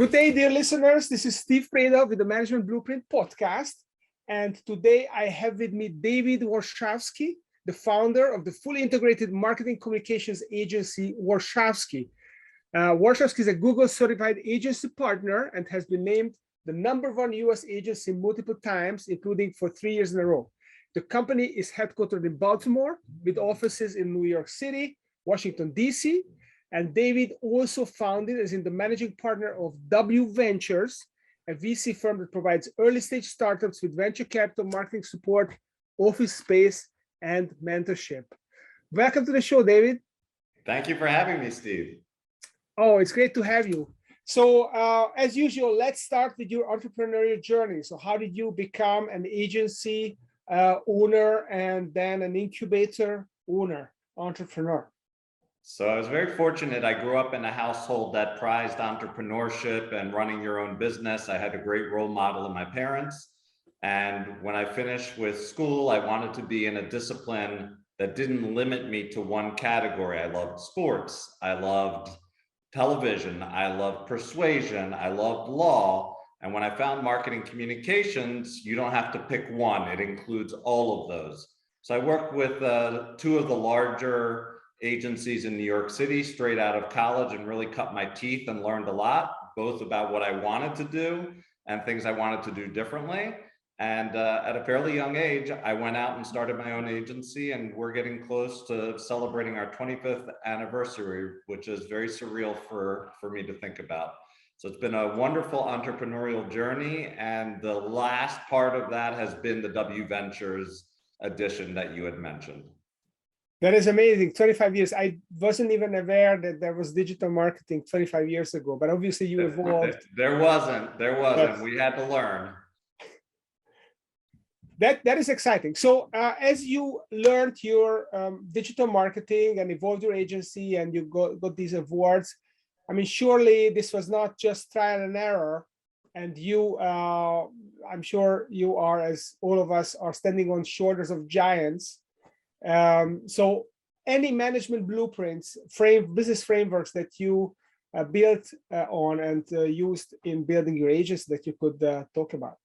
Good day, dear listeners. This is Steve Preda with the Management Blueprint podcast. And today I have with me David Warschawski, the founder of the fully integrated marketing communications agency, Warschawski. Warschawski is a Google certified agency partner and has been named the #1 US agency multiple times, including for 3 years in a row. The company is headquartered in Baltimore with offices in New York City, Washington, D.C., and David also founded as in the managing partner of W Ventures, a VC firm that provides early stage startups with venture capital, marketing support, office space, and mentorship. Welcome to the show, David. Thank you for having me, Steve. Oh, it's great to have you. So as usual, let's start with your entrepreneurial journey. So how did you become an agency owner and then an incubator owner, entrepreneur? So I was very fortunate. I grew up in a household that prized entrepreneurship and running your own business. I had a great role model in my parents. And when I finished with school, I wanted to be in a discipline that didn't limit me to one category. I loved sports. I loved television. I loved persuasion. I loved law. And when I found marketing communications, you don't have to pick one. It includes all of those. So I worked with two of the larger agencies in New York City straight out of college and really cut my teeth and learned a lot, both about what I wanted to do and things I wanted to do differently. And at a fairly young age, I went out and started my own agency, and we're getting close to celebrating our 25th anniversary, which is very surreal for me to think about. So it's been a wonderful entrepreneurial journey. And the last part of that has been the W Ventures edition that you had mentioned. That is amazing. 25 years. I wasn't even aware that there was digital marketing 25 years ago, but obviously you evolved. There wasn't. We had to learn. That is exciting. So as you learned your digital marketing and evolved your agency and you got these awards, I mean, surely this was not just trial and error. And you, I'm sure you are, as all of us are, standing on shoulders of giants. So any management blueprints, business frameworks that you built on and used in building your agency that you could talk about?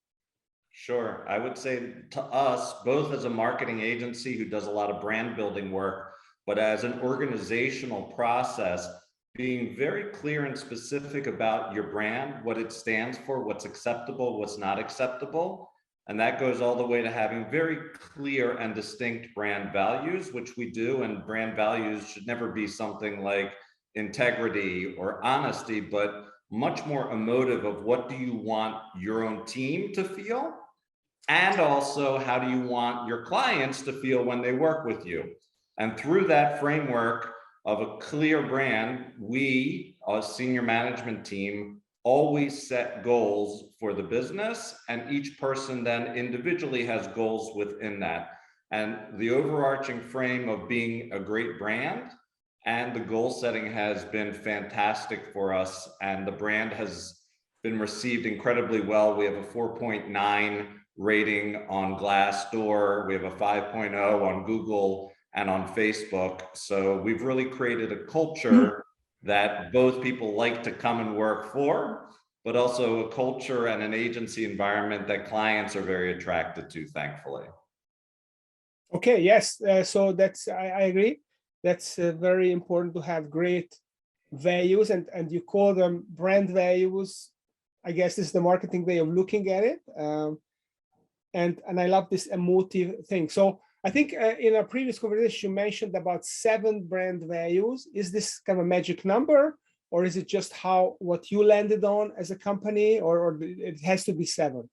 Sure. I would say to us, both as a marketing agency who does a lot of brand building work, but as an organizational process, being very clear and specific about your brand, what it stands for, what's acceptable, what's not acceptable. And that goes all the way to having very clear and distinct brand values, which we do. And brand values should never be something like integrity or honesty, but much more emotive of what do you want your own team to feel? And also, how do you want your clients to feel when they work with you? And through that framework of a clear brand, we, a senior management team, always set goals for the business, and each person then individually has goals within that. And the overarching frame of being a great brand and the goal setting has been fantastic for us, and the brand has been received incredibly well. We have a 4.9 rating on Glassdoor. We have a 5.0 on Google and on Facebook. So we've really created a culture that both people like to come and work for, but also a culture and an agency environment that clients are very attracted to, thankfully. Okay, yes. So that's, I agree. That's very important to have great values, and you call them brand values. I guess this is the marketing way of looking at it. And I love this emotive thing. So I think in a previous conversation, you mentioned about 7 brand values. Is this kind of a magic number, or is it just what you landed on as a company, or it has to be 7?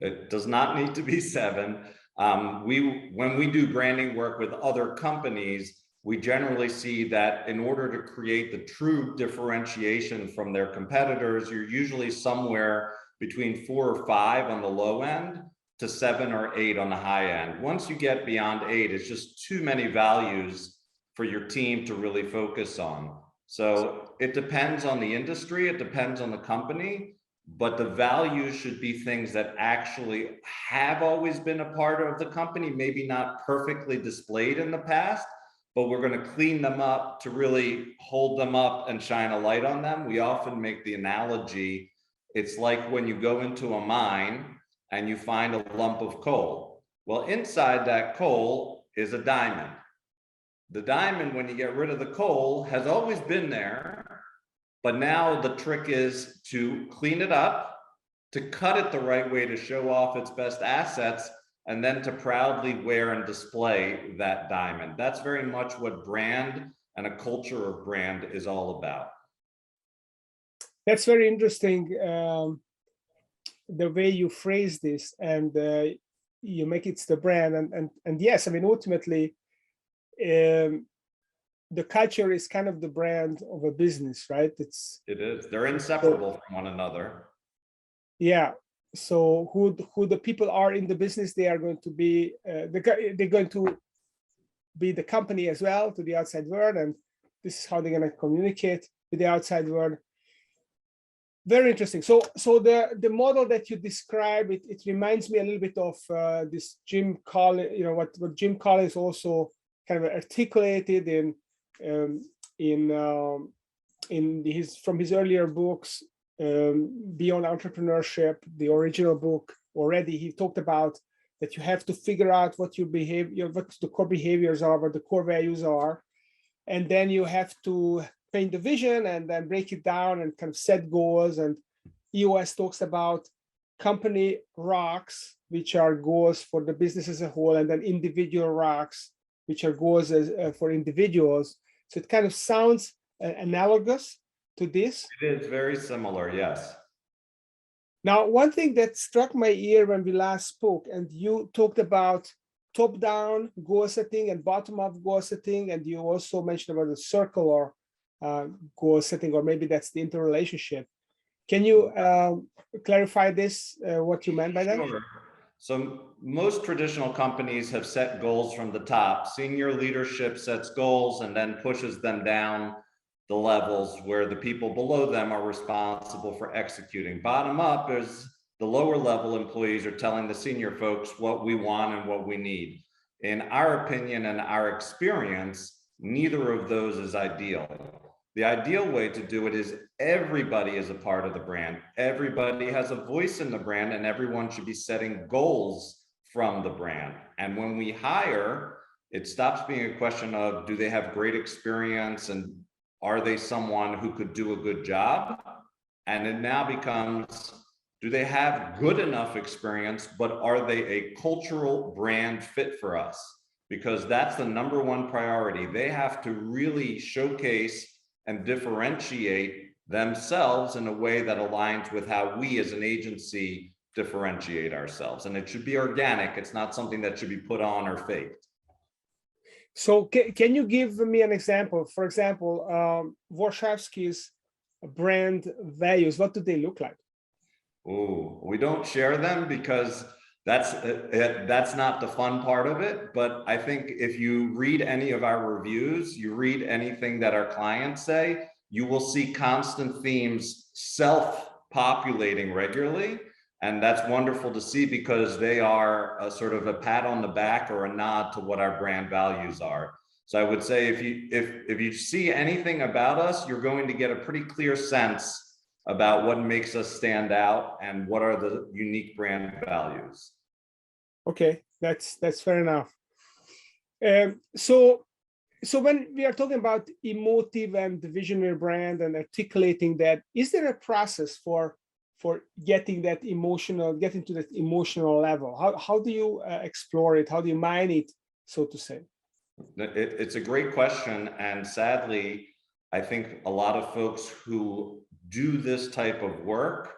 It does not need to be 7. When we do branding work with other companies, we generally see that in order to create the true differentiation from their competitors, you're usually somewhere between 4 or 5 on the low end to 7 or 8 on the high end. Once you get beyond 8, it's just too many values for your team to really focus on. So it depends on the industry, it depends on the company, but the values should be things that actually have always been a part of the company, maybe not perfectly displayed in the past, but we're going to clean them up to really hold them up and shine a light on them. We often make the analogy, it's like when you go into a mine and you find a lump of coal. Well, inside that coal is a diamond. The diamond, when you get rid of the coal, has always been there, but now the trick is to clean it up, to cut it the right way to show off its best assets, and then to proudly wear and display that diamond. That's very much what brand and a culture of brand is all about. That's very interesting, the way you phrase this, and you make it the brand. And yes, I mean, ultimately, the culture is kind of the brand of a business, right? It is. They're inseparable from one another. Yeah. So who the people are in the business, they are going to be they're going to be the company as well to the outside world, and this is how they're going to communicate with the outside world. Very interesting. So the model that you describe, it reminds me a little bit of this Jim Collins, you know, what Jim Collins also kind of articulated in from his earlier books. Beyond Entrepreneurship, the original book, already he talked about that you have to figure out what your behavior, what the core behaviors are, what the core values are, and then you have to paint the vision and then break it down and kind of set goals. And EOS talks about company rocks, which are goals for the business as a whole, and then individual rocks, which are goals for individuals. So it kind of sounds analogous to this. It is very similar, yes. Now, one thing that struck my ear when we last spoke, and you talked about top-down goal setting and bottom-up goal setting, and you also mentioned about the circular goal setting, or maybe that's the interrelationship. Can you clarify this, what you meant by that? Sure. So most traditional companies have set goals from the top. Senior leadership sets goals and then pushes them down the levels where the people below them are responsible for executing. Bottom up is the lower level employees are telling the senior folks what we want and what we need. In our opinion and our experience, neither of those is ideal. The ideal way to do it is everybody is a part of the brand. Everybody has a voice in the brand, and everyone should be setting goals from the brand. And when we hire, it stops being a question of, do they have great experience and are they someone who could do a good job? And it now becomes, do they have good enough experience, but are they a cultural brand fit for us? Because that's the number one priority. They have to really showcase and differentiate themselves in a way that aligns with how we as an agency differentiate ourselves. And it should be organic. It's not something that should be put on or faked. So can you give me an example? For example, Warschawski's brand values, what do they look like? Oh, we don't share them because that's not the fun part of it. But I think if you read any of our reviews, you read anything that our clients say, you will see constant themes self-populating regularly. And that's wonderful to see because they are a sort of a pat on the back or a nod to what our brand values are. So I would say if you see anything about us, you're going to get a pretty clear sense about what makes us stand out and what are the unique brand values. Okay, that's fair enough. So when we are talking about emotive and the visionary brand and articulating that, is there a process for getting to that emotional level? How do you explore it? How do you mine it, so to say? It's a great question. And sadly, I think a lot of folks who do this type of work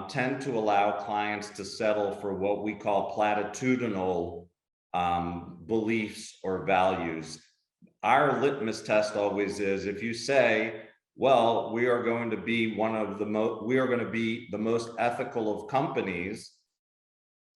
tend to allow clients to settle for what we call platitudinal beliefs or values. Our litmus test always is, if you say, well, we are going to be the most ethical of companies,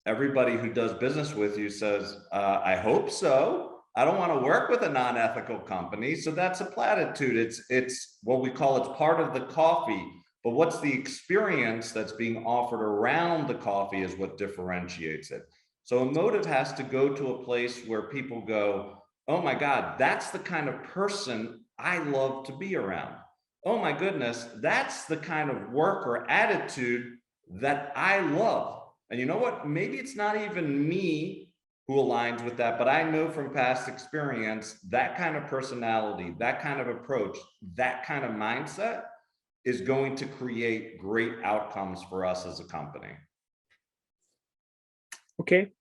everybody who does business with you says, I hope so. I don't want to work with a non-ethical company. So that's a platitude. It's what we call, it's part of the coffee. But what's the experience that's being offered around the coffee is what differentiates it. So emotive has to go to a place where people go, oh my God, that's the kind of person I love to be around. Oh my goodness, that's the kind of work or attitude that I love. And you know what? Maybe it's not even me who aligns with that, but I know from past experience, that kind of personality, that kind of approach, that kind of mindset is going to create great outcomes for us as a company. Okay.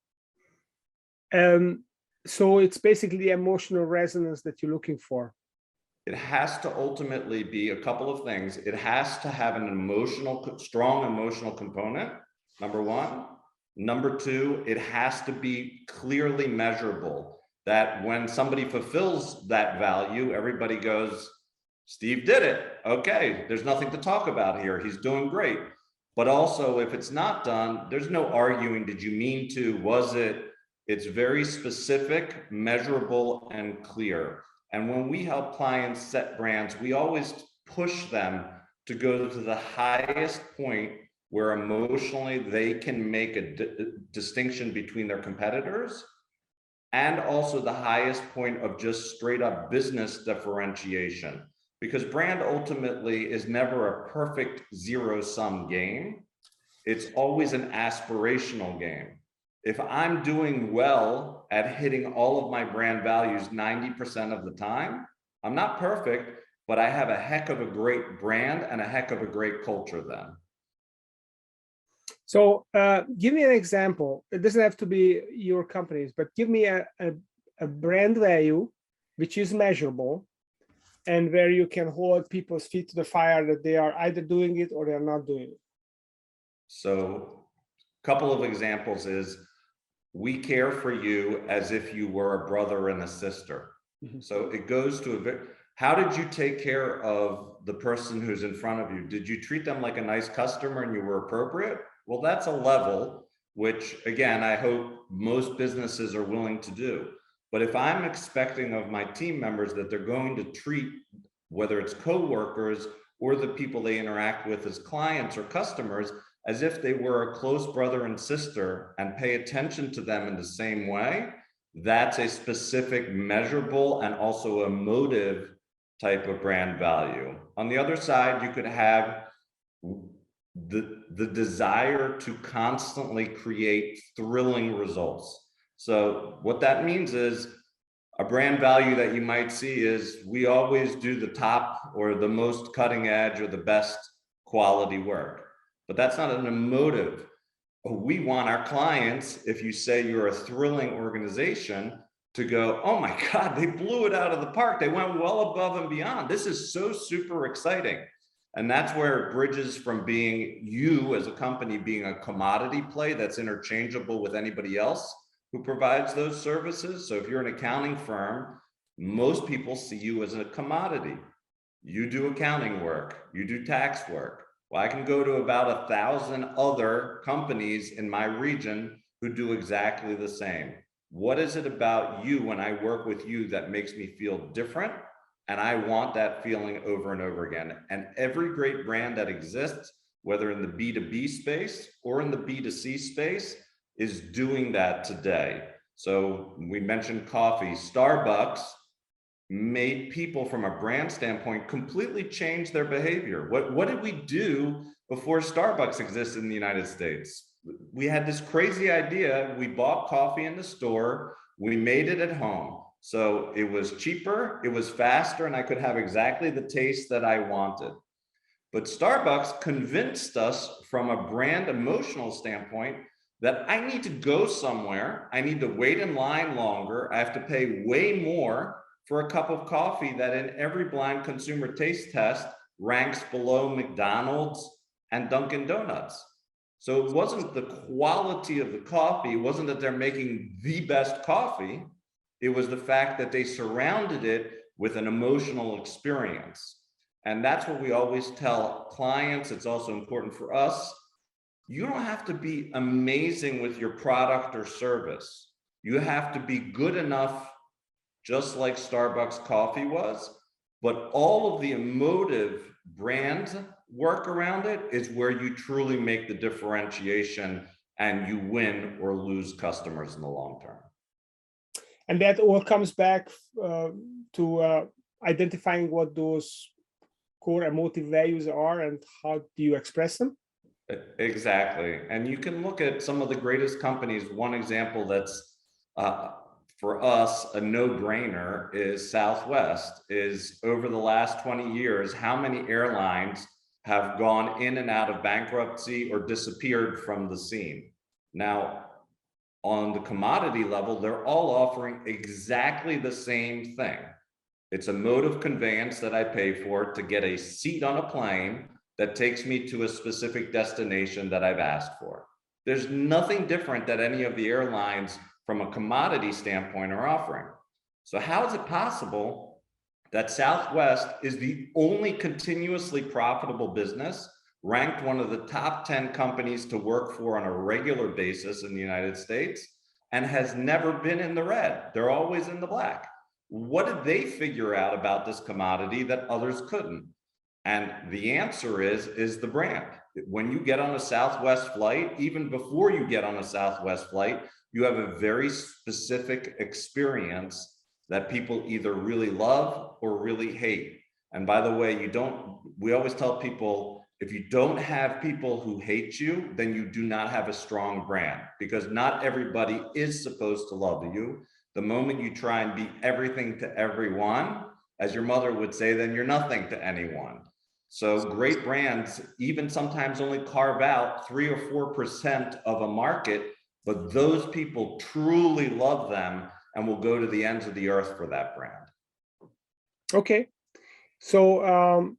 So it's basically the emotional resonance that you're looking for. It has to ultimately be a couple of things. It has to have an strong emotional component, number one. Number two, it has to be clearly measurable, that when somebody fulfills that value, everybody goes, Steve did it. Okay, there's nothing to talk about here. He's doing great. But also, if it's not done, there's no arguing. Did you mean to? Was it? It's very specific, measurable, and clear. And when we help clients set brands, we always push them to go to the highest point where emotionally they can make a distinction between their competitors, and also the highest point of just straight up business differentiation. Because brand ultimately is never a perfect zero-sum game. It's always an aspirational game. If I'm doing well at hitting all of my brand values 90% of the time, I'm not perfect, but I have a heck of a great brand and a heck of a great culture then. So give me an example. It doesn't have to be your companies, but give me a brand value which is measurable and where you can hold people's feet to the fire that they are either doing it or they're not doing it. So a couple of examples is, we care for you as if you were a brother and a sister. Mm-hmm. So it goes to how did you take care of the person who's in front of you? Did you treat them like a nice customer and you were appropriate? Well, that's a level which, again, I hope most businesses are willing to do. But if I'm expecting of my team members that they're going to treat, whether it's coworkers or the people they interact with as clients or customers, as if they were a close brother and sister and pay attention to them in the same way, that's a specific, measurable, and also emotive type of brand value. On the other side, you could have the desire to constantly create thrilling results. So what that means is, a brand value that you might see is, we always do the top or the most cutting edge or the best quality work. But that's not an emotive. We want our clients, if you say you're a thrilling organization, to go, oh my God, they blew it out of the park. They went well above and beyond. This is so super exciting. And that's where it bridges from being you as a company being a commodity play that's interchangeable with anybody else who provides those services. So if you're an accounting firm, most people see you as a commodity. You do accounting work, you do tax work. Well, I can go to about 1,000 other companies in my region who do exactly the same. What is it about you when I work with you that makes me feel different? And I want that feeling over and over again. And every great brand that exists, whether in the B2B space or in the B2C space, is doing that today. So we mentioned coffee. Starbucks made people, from a brand standpoint, completely change their behavior. What did we do before Starbucks existed in the United States? We had this crazy idea. We bought coffee in the store. We made it at home. So it was cheaper, it was faster, and I could have exactly the taste that I wanted. But Starbucks convinced us from a brand emotional standpoint that I need to go somewhere, I need to wait in line longer, I have to pay way more for a cup of coffee that in every blind consumer taste test ranks below McDonald's and Dunkin' Donuts. So it wasn't the quality of the coffee, it wasn't that they're making the best coffee, it was the fact that they surrounded it with an emotional experience. And that's what we always tell clients. It's also important for us. You don't have to be amazing with your product or service. You have to be good enough, just like Starbucks coffee was, but all of the emotive brand work around it is where you truly make the differentiation and you win or lose customers in the long term. And that all comes back to identifying what those core emotive values are and how do you express them? Exactly. And you can look at some of the greatest companies. One example that's for us a no-brainer is Southwest. Is over the last 20 years, how many airlines have gone in and out of bankruptcy or disappeared from the scene? Now, on the commodity level, they're all offering exactly the same thing. It's a mode of conveyance that I pay for to get a seat on a plane that takes me to a specific destination that I've asked for. There's nothing different that any of the airlines from a commodity standpoint are offering. So how is it possible that Southwest is the only continuously profitable business, ranked one of the top 10 companies to work for on a regular basis in the United States, and has never been in the red? They're always in the black. What did they figure out about this commodity that others couldn't? And the answer is the brand. When you get on a Southwest flight, even before you get on a Southwest flight, you have a very specific experience that people either really love or really hate. And by the way, we always tell people, if you don't have people who hate you, then you do not have a strong brand, because not everybody is supposed to love you. The moment you try and be everything to everyone, as your mother would say, then you're nothing to anyone. So great brands even sometimes only carve out 3 or 4% of a market, but those people truly love them and will go to the ends of the earth for that brand. Okay. So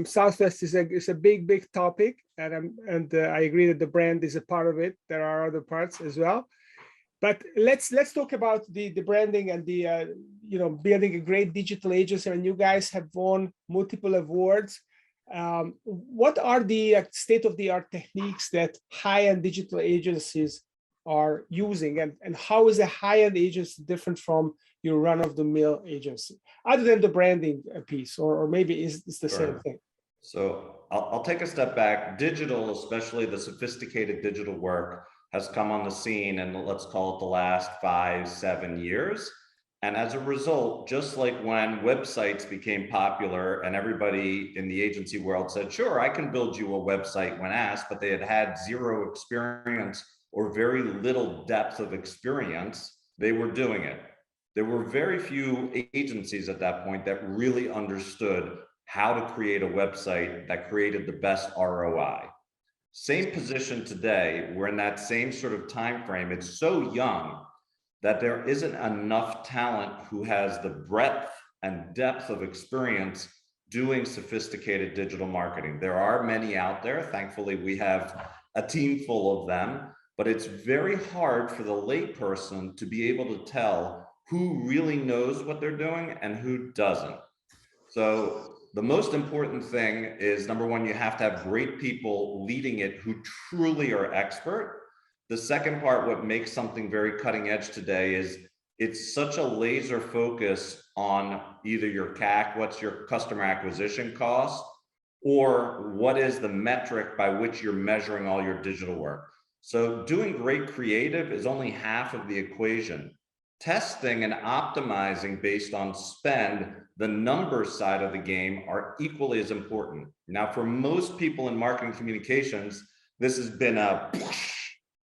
Southwest is a big topic, and I agree that the brand is a part of it. There are other parts as well. But let's talk about the branding and the building a great digital agency. And you guys have won multiple awards. What are the state-of-the-art techniques that high-end digital agencies are using, and how is a high-end agency different from your run-of-the-mill agency, other than the branding piece, or maybe it's the same thing? So I'll take a step back. Digital, especially the sophisticated digital work, has come on the scene in, let's call it, the last 5-7 years. And as a result, just like when websites became popular and everybody in the agency world said, sure, I can build you a website when asked, but they had had zero experience or very little depth of experience, they were doing it. There were very few agencies at that point that really understood how to create a website that created the best ROI. Same position today, we're in that same sort of time frame. It's so young that there isn't enough talent who has the breadth and depth of experience doing sophisticated digital marketing. There are many out there. Thankfully, we have a team full of them, but it's very hard for the layperson to be able to tell who really knows what they're doing and who doesn't. So the most important thing is, number one, you have to have great people leading it who truly are expert. The second part, what makes something very cutting edge today, is it's such a laser focus on either your CAC, what's your customer acquisition cost, or what is the metric by which you're measuring all your digital work. So doing great creative is only half of the equation. Testing and optimizing based on spend, the numbers side of the game, are equally as important. Now, for most people in marketing communications, this has been a,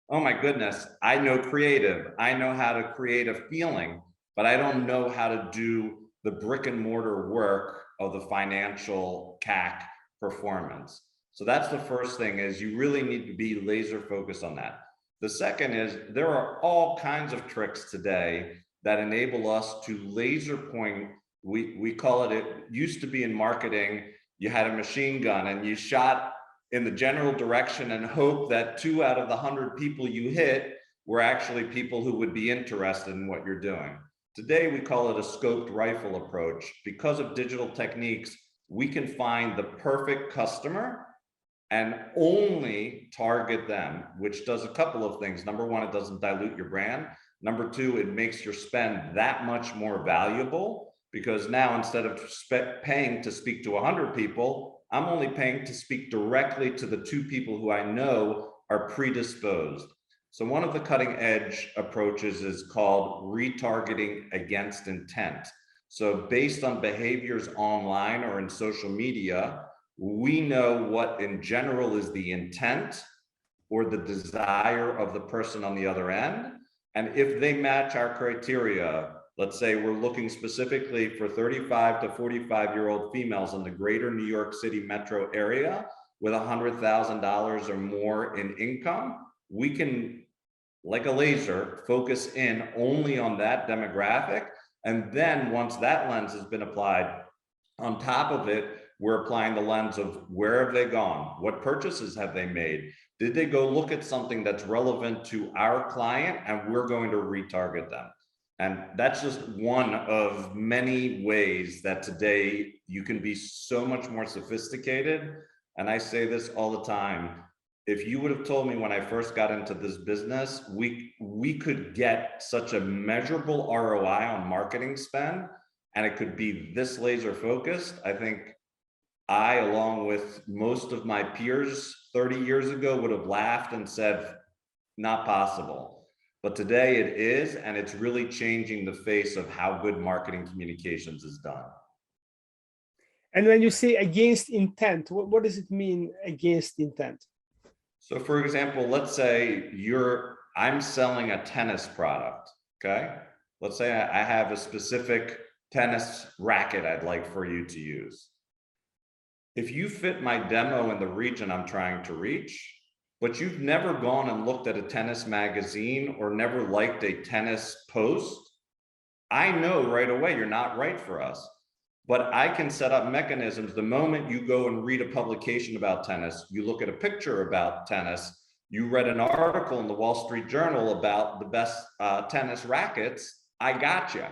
oh my goodness, I know creative, I know how to create a feeling, but I don't know how to do the brick and mortar work of the financial CAC performance. So that's the first thing, is you really need to be laser focused on that. The second is, there are all kinds of tricks today that enable us to laser point. We call it used to be in marketing, you had a machine gun and you shot in the general direction and hope that 2 out of the 100 people you hit were actually people who would be interested in what you're doing. Today, we call it a scoped rifle approach. Because of digital techniques, we can find the perfect customer and only target them, which does a couple of things. Number one, it doesn't dilute your brand. Number two, it makes your spend that much more valuable, because now instead of paying to speak to 100 people, I'm only paying to speak directly to the 2 people who I know are predisposed. So one of the cutting edge approaches is called retargeting against intent. So based on behaviors online or in social media, we know what in general is the intent or the desire of the person on the other end. And if they match our criteria, let's say we're looking specifically for 35 to 45-year-old females in the greater New York City metro area with $100,000 or more in income, we can, like a laser, focus in only on that demographic. And then once that lens has been applied, on top of it, we're applying the lens of where have they gone? What purchases have they made? Did they go look at something that's relevant to our client? And we're going to retarget them. And that's just one of many ways that today you can be so much more sophisticated. And I say this all the time. If you would have told me when I first got into this business, we could get such a measurable ROI on marketing spend, and it could be this laser focused, I think I, along with most of my peers 30 years ago, would have laughed and said, not possible. But today it is, and it's really changing the face of how good marketing communications is done. And when you say against intent, what does it mean against intent? So for example, let's say I'm selling a tennis product, okay? Let's say I have a specific tennis racket I'd like for you to use. If you fit my demo in the region I'm trying to reach, but you've never gone and looked at a tennis magazine or never liked a tennis post, I know right away you're not right for us. But I can set up mechanisms. The moment you go and read a publication about tennis, you look at a picture about tennis, you read an article in the Wall Street Journal about the best tennis rackets, I gotcha.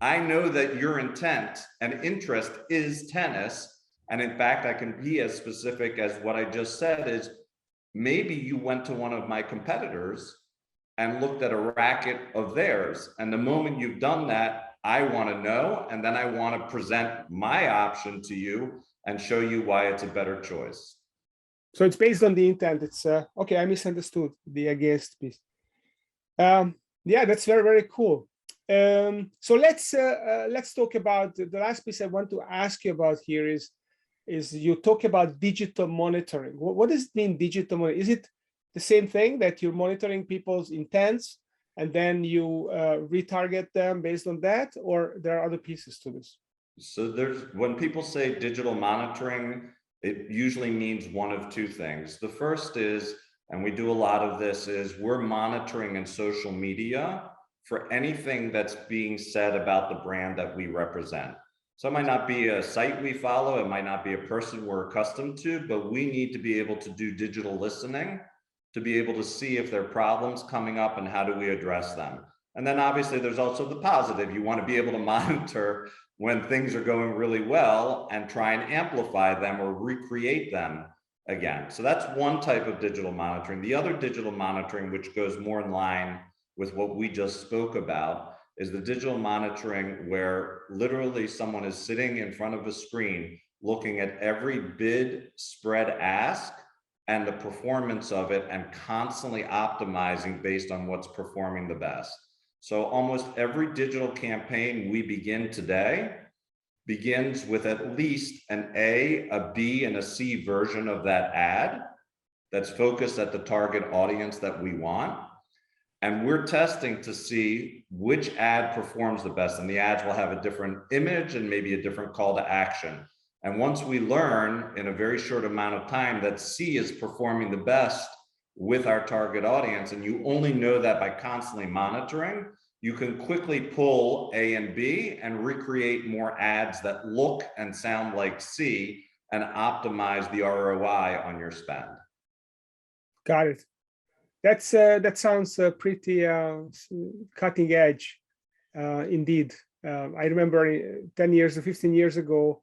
I know that your intent and interest is tennis. And in fact, I can be as specific as what I just said is, maybe you went to one of my competitors and looked at a racket of theirs. And the moment you've done that, I want to know, and then I want to present my option to you and show you why it's a better choice. So it's based on the intent. It's okay. I misunderstood the against piece. Yeah, that's very, very cool. So let's talk about the last piece I want to ask you about here is you talk about digital monitoring. What does it mean, digital monitoring? Is it the same thing that you're monitoring people's intents and then you retarget them based on that, or there are other pieces to this? So when people say digital monitoring, it usually means one of two things. The first is, and we do a lot of this, is we're monitoring in social media for anything that's being said about the brand that we represent. So it might not be a site we follow, it might not be a person we're accustomed to, but we need to be able to do digital listening to be able to see if there are problems coming up and how do we address them. And then obviously there's also the positive. You want to be able to monitor when things are going really well and try and amplify them or recreate them again. So that's one type of digital monitoring. The other digital monitoring, which goes more in line with what we just spoke about, is the digital monitoring where literally someone is sitting in front of a screen looking at every bid, spread, ask, and the performance of it, and constantly optimizing based on what's performing the best. So almost every digital campaign we begin today begins with at least an A, a B, and a C version of that ad that's focused at the target audience that we want. And we're testing to see which ad performs the best. And the ads will have a different image and maybe a different call to action. And once we learn in a very short amount of time that C is performing the best with our target audience, and you only know that by constantly monitoring, you can quickly pull A and B and recreate more ads that look and sound like C and optimize the ROI on your spend. Got it. That sounds pretty cutting edge, indeed. I remember 10 years or 15 years ago,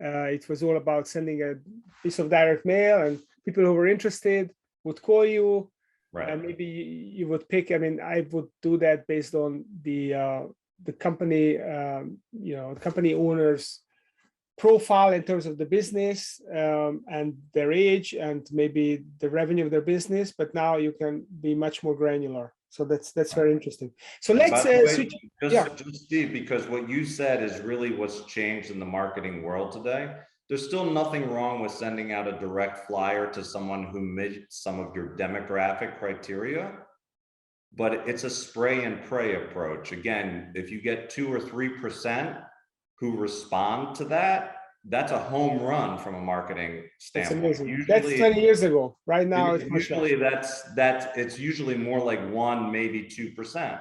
it was all about sending a piece of direct mail, and people who were interested would call you, right? And maybe you would pick. I mean, I would do that based on the company, company owner's profile in terms of the business and their age and maybe the revenue of their business, but now you can be much more granular. So that's very interesting. So let's switch. Just Steve, because what you said is really what's changed in the marketing world today. There's still nothing wrong with sending out a direct flyer to someone who meets some of your demographic criteria, but it's a spray and pray approach. Again, if you get 2 or 3% who respond to that, that's a home run from a marketing standpoint. Usually, that's 20 years ago. Right now, it's usually it's usually more like 1, maybe 2%.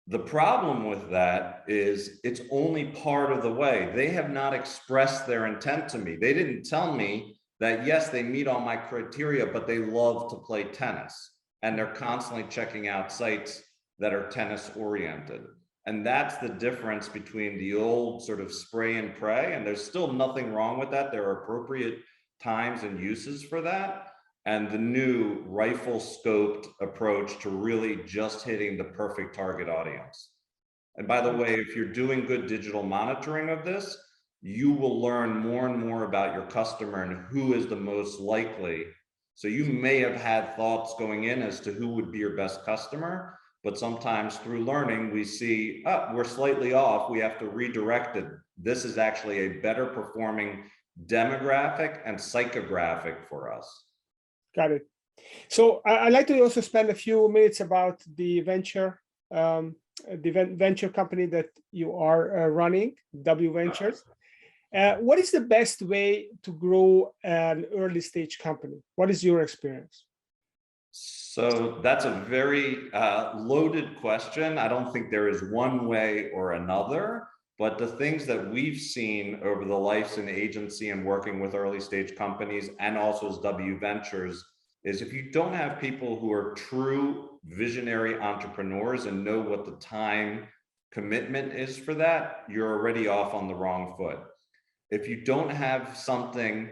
The problem with that is it's only part of the way. They have not expressed their intent to me. They didn't tell me that, yes, they meet all my criteria, but they love to play tennis. And they're constantly checking out sites that are tennis oriented. And that's the difference between the old sort of spray and pray. And there's still nothing wrong with that. There are appropriate times and uses for that. And the new rifle scoped approach to really just hitting the perfect target audience. And by the way, if you're doing good digital monitoring of this, you will learn more and more about your customer and who is the most likely. So you may have had thoughts going in as to who would be your best customer, but sometimes through learning, we see, oh, we're slightly off, we have to redirect it. This is actually a better performing demographic and psychographic for us. Got it. So I'd like to also spend a few minutes about the venture company that you are running, W Ventures. What is the best way to grow an early stage company? What is your experience? So that's a very loaded question. I don't think there is one way or another, but the things that we've seen over the life in agency and working with early stage companies and also as W Ventures is if you don't have people who are true visionary entrepreneurs and know what the time commitment is for that, you're already off on the wrong foot. If you don't have something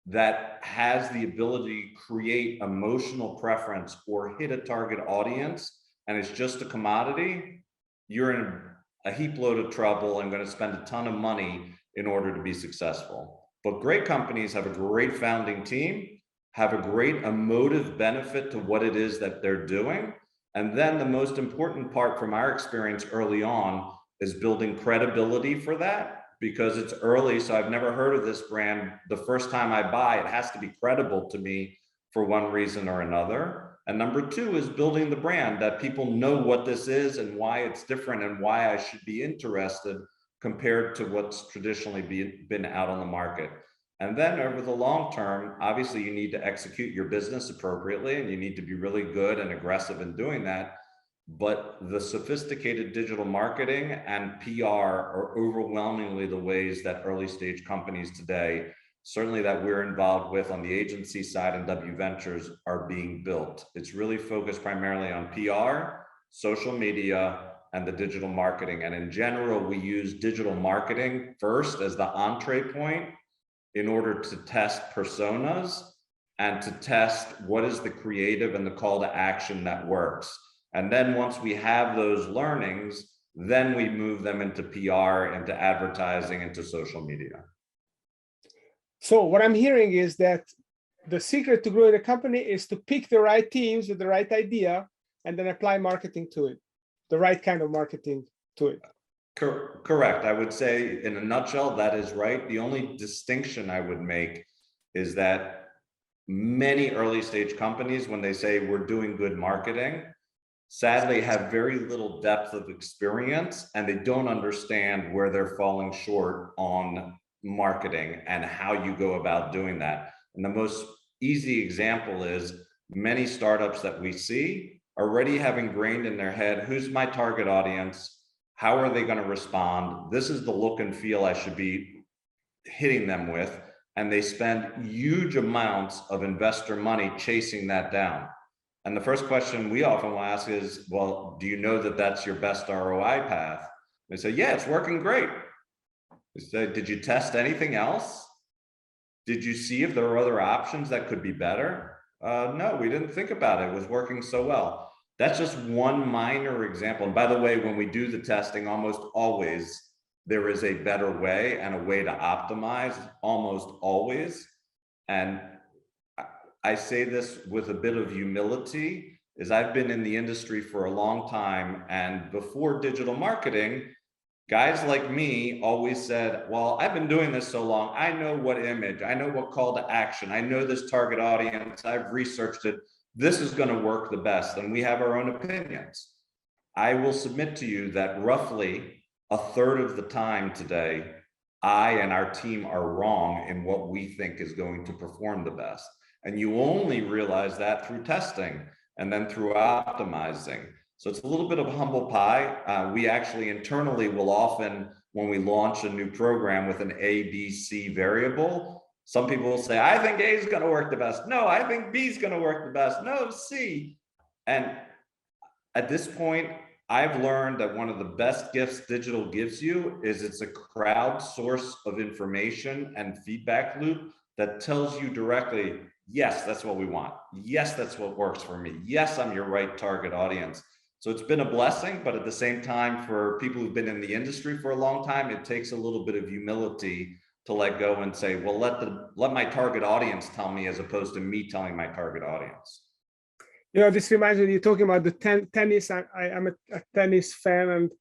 that has the ability to create emotional preference or hit a target audience, and it's just a commodity, you're in a heap load of trouble and going to spend a ton of money in order to be successful. But great companies have a great founding team, have a great emotive benefit to what it is that they're doing. And then the most important part from our experience early on is building credibility for that, because it's early. So I've never heard of this brand. The first time I buy, it has to be credible to me for one reason or another. And number two is building the brand, that people know what this is and why it's different and why I should be interested compared to what's traditionally been out on the market. And then over the long term, obviously you need to execute your business appropriately and you need to be really good and aggressive in doing that. But the sophisticated digital marketing and PR are overwhelmingly the ways that early stage companies today, certainly that we're involved with on the agency side and W Ventures, are being built. It's really focused primarily on PR, social media, and the digital marketing. And in general, we use digital marketing first as the entree point in order to test personas and to test what is the creative and the call to action that works. And then once we have those learnings, then we move them into PR, into advertising, into social media. So what I'm hearing is that the secret to growing a company is to pick the right teams with the right idea and then apply marketing to it, the right kind of marketing to it. Correct. I would say in a nutshell, that is right. The only distinction I would make is that many early stage companies, when they say we're doing good marketing, sadly have very little depth of experience and they don't understand where they're falling short on marketing and how you go about doing that. And the most easy example is many startups that we see already have ingrained in their head, who's my target audience? How are they going to respond? This is the look and feel I should be hitting them with. And they spend huge amounts of investor money chasing that down. And the first question we often will ask is, well, do you know that that's your best ROI path? They say, yeah, it's working great. We say, did you test anything else? Did you see if there were other options that could be better? No, we didn't think about it. It was working so well. That's just one minor example. And by the way, when we do the testing, almost always there is a better way and a way to optimize almost always. And I say this with a bit of humility, is I've been in the industry for a long time, and before digital marketing, guys like me always said, well, I've been doing this so long, I know what image, I know what call to action, I know this target audience, I've researched it, this is going to work the best, and we have our own opinions. I will submit to you that roughly a third of the time today, I and our team are wrong in what we think is going to perform the best. And you only realize that through testing and then through optimizing. So it's a little bit of a humble pie. We actually internally will often, when we launch a new program with an A, B, C variable, some people will say, I think A is going to work the best. No, I think B is going to work the best. No, C. And at this point, I've learned that one of the best gifts digital gives you is it's a crowd source of information and feedback loop that tells you directly, yes, that's what we want. Yes, that's what works for me. Yes, I'm your right target audience. So it's been a blessing, but at the same time, for people who've been in the industry for a long time, it takes a little bit of humility to let go and say, well, let my target audience tell me, as opposed to me telling my target audience. You know, this reminds me, you're talking about the tennis. I'm a tennis fan, and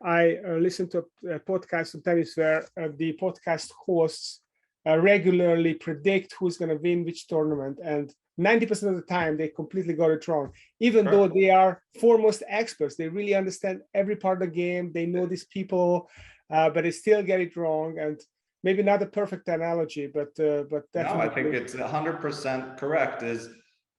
I listen to a podcast on tennis where the podcast hosts regularly predict who's going to win which tournament. And 90% of the time, they completely got it wrong. Even though they are foremost experts, they really understand every part of the game. They know these people, but they still get it wrong. And maybe not a perfect analogy, but definitely. No, I think it's 100% correct. Is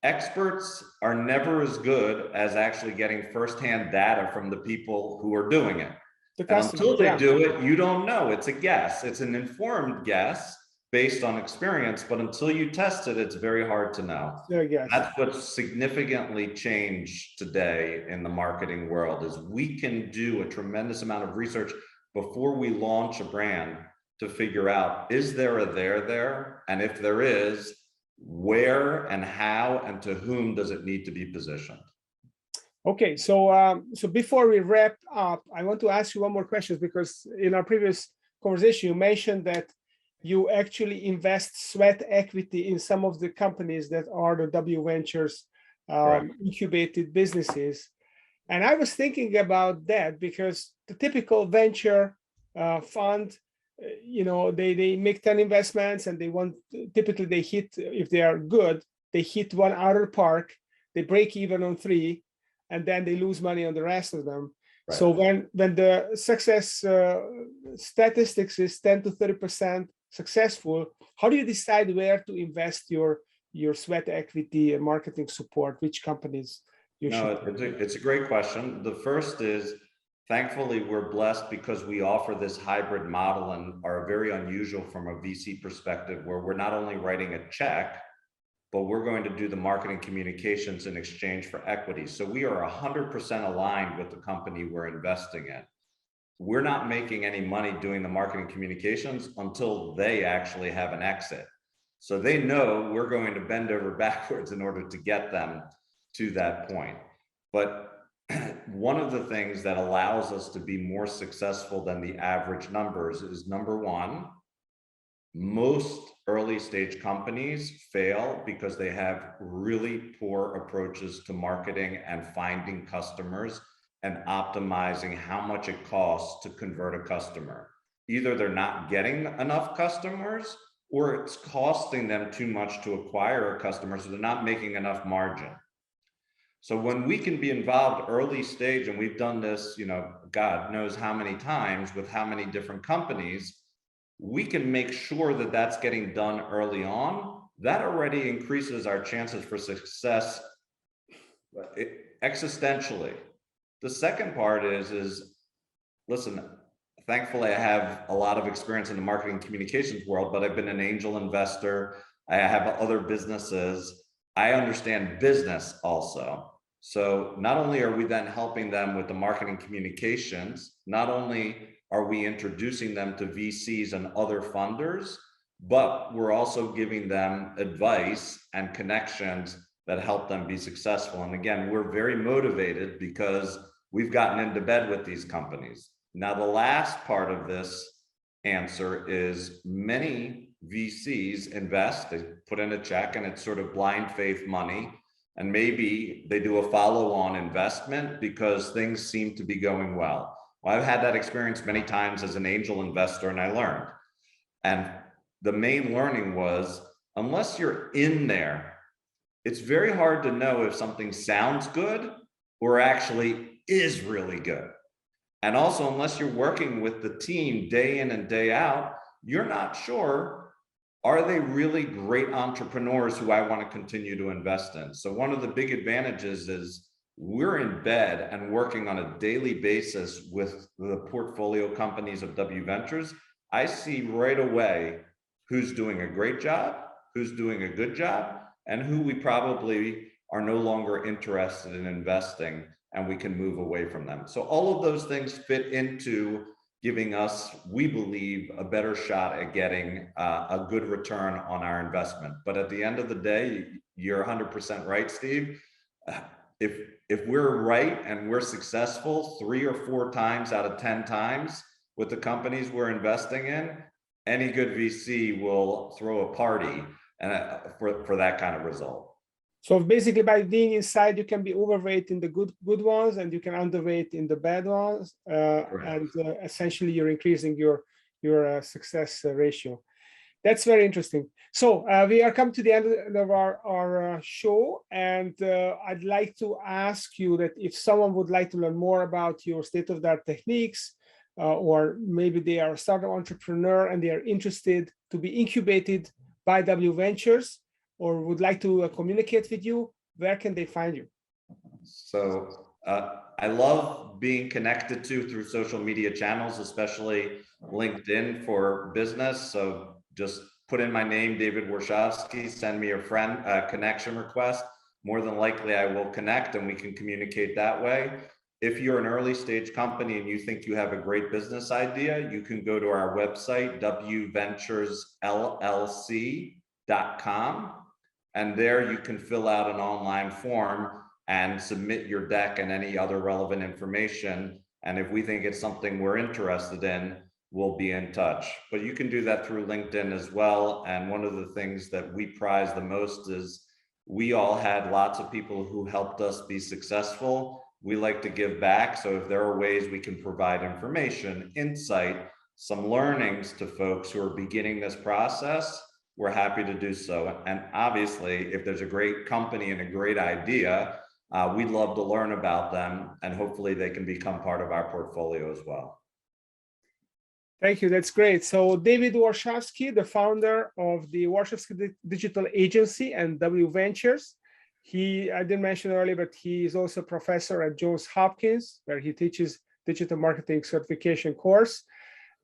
experts are never as good as actually getting firsthand data from the people who are doing it. And until they do it, you don't know. It's a guess. It's an informed guess based on experience, but until you test it, it's very hard to know. That's what's significantly changed today in the marketing world, is we can do a tremendous amount of research before we launch a brand to figure out, is there a there? And if there is, where and how and to whom does it need to be positioned? Okay, so so before we wrap up, I want to ask you one more question, because in our previous conversation, you mentioned that you actually invest sweat equity in some of the companies that are the W Ventures incubated businesses. And I was thinking about that, because the typical venture fund, you know, they make 10 investments, and typically they hit, if they are good, they hit one out of the park, they break even on 3, and then they lose money on the rest of them. Right. So when the success statistics is 10 to 30% successful, how do you decide where to invest your sweat equity and marketing support? Which companies you should? It's a great question. The first is, thankfully, we're blessed because we offer this hybrid model and are very unusual from a VC perspective, where we're not only writing a check, but we're going to do the marketing communications in exchange for equity. So we are 100% aligned with the company we're investing in. We're not making any money doing the marketing communications until they actually have an exit. So they know we're going to bend over backwards in order to get them to that point. But one of the things that allows us to be more successful than the average numbers is, number one, most early stage companies fail because they have really poor approaches to marketing and finding customers and optimizing how much it costs to convert a customer. Either they're not getting enough customers, or it's costing them too much to acquire a customer, so they're not making enough margin. So when we can be involved early stage, and we've done this, you know, God knows how many times with how many different companies, we can make sure that that's getting done early on. That already increases our chances for success existentially. The second part is, listen, thankfully I have a lot of experience in the marketing communications world, but I've been an angel investor. I have other businesses. I understand business also. So not only are we then helping them with the marketing communications, not only are we introducing them to VCs and other funders, but we're also giving them advice and connections that help them be successful. And again, we're very motivated because we've gotten into bed with these companies. Now, the last part of this answer is many VCs invest, they put in a check, and it's sort of blind faith money. And maybe they do a follow-on investment because things seem to be going well. Well, I've had that experience many times as an angel investor, and I learned. And the main learning was, unless you're in there, it's very hard to know if something sounds good or actually is really good. And also, unless you're working with the team day in and day out, you're not sure, are they really great entrepreneurs who I want to continue to invest in? So one of the big advantages is we're in bed and working on a daily basis with the portfolio companies of W Ventures. I see right away who's doing a great job, who's doing a good job, and who we probably are no longer interested in investing, and we can move away from them. So all of those things fit into giving us, we believe, a better shot at getting a good return on our investment. But at the end of the day, you're 100% right, Steve. If we're right and we're successful 3 or 4 times out of 10 times with the companies we're investing in, any good VC will throw a party for that kind of result. So basically, by being inside, you can be overweight in the good ones, and you can underweight in the bad ones, and essentially you're increasing your success ratio. That's very interesting. So we are come to the end of our show, and I'd like to ask you that if someone would like to learn more about your state-of-the-art techniques, or maybe they are a startup entrepreneur and they are interested to be incubated by W Ventures, or would like to communicate with you, where can they find you? So I love being connected to through social media channels, especially LinkedIn for business. So just put in my name, David Warschawski, send me a connection request. More than likely I will connect and we can communicate that way. If you're an early stage company and you think you have a great business idea, you can go to our website, wventuresllc.com. And there you can fill out an online form and submit your deck and any other relevant information. And if we think it's something we're interested in, we'll be in touch. But you can do that through LinkedIn as well. And one of the things that we prize the most is we all had lots of people who helped us be successful. We like to give back. So if there are ways we can provide information, insight, some learnings to folks who are beginning this process, we're happy to do so. And obviously, if there's a great company and a great idea, we'd love to learn about them, and hopefully they can become part of our portfolio as well. Thank you. That's great. So David Warschawski, the founder of the Warschawski Digital Agency and W Ventures. I didn't mention earlier, but he is also a professor at Johns Hopkins, where he teaches digital marketing certification course.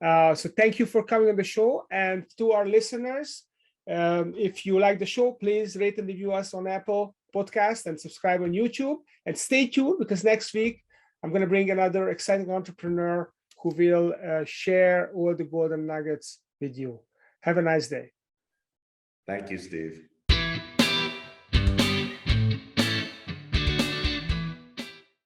So thank you for coming on the show. And to our listeners, if you like the show, please rate and review us on Apple Podcast and subscribe on YouTube. And stay tuned, because next week I'm going to bring another exciting entrepreneur who will share all the golden nuggets with you. Have a nice day. Thank you, Steve.